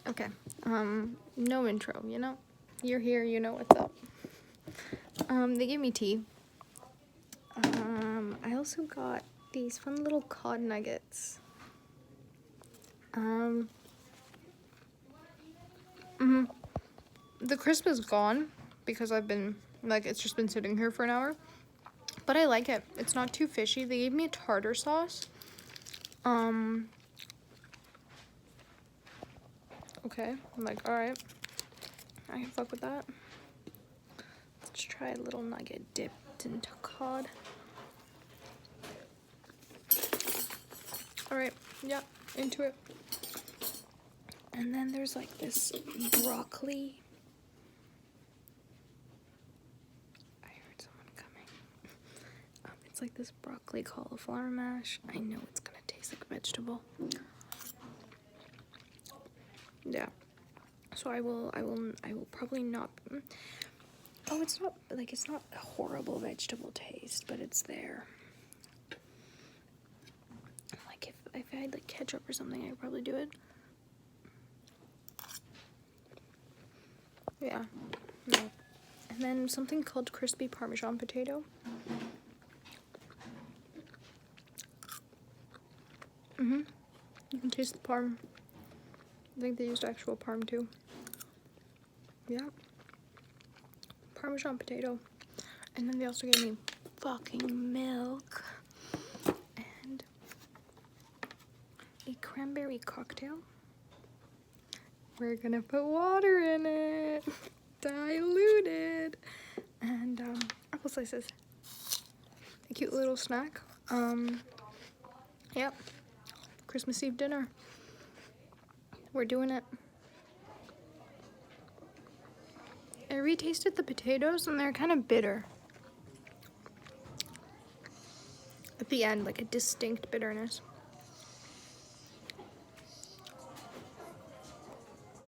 Okay. No intro, you know? You're here, you know what's up. They gave me tea. I also got these fun little cod nuggets. The crisp is gone because I've been, like, it's just been sitting here for an hour. But I like it. It's not too fishy. They gave me a tartar sauce. Okay. I'm like, alright. I can fuck with that. Let's try a little nugget dipped into cod. Alright, yeah, into it. And then there's like this broccoli. I heard someone coming. It's like this broccoli cauliflower mash. I know it's gonna taste like a vegetable. Yeah. So I will probably not. Oh, it's not a horrible vegetable taste, but it's there. Like if I had like ketchup or something, I'd probably do it. Yeah. No. And then something called crispy Parmesan potato. You can taste the parm. I think they used actual parm too. Yeah. Parmesan potato. And then they also gave me fucking milk. And a cranberry cocktail. We're gonna put water in it. Diluted. And apple slices. A cute little snack. Yep. Christmas Eve dinner. We're doing it. I retasted the potatoes and they're kind of bitter. At the end, like a distinct bitterness.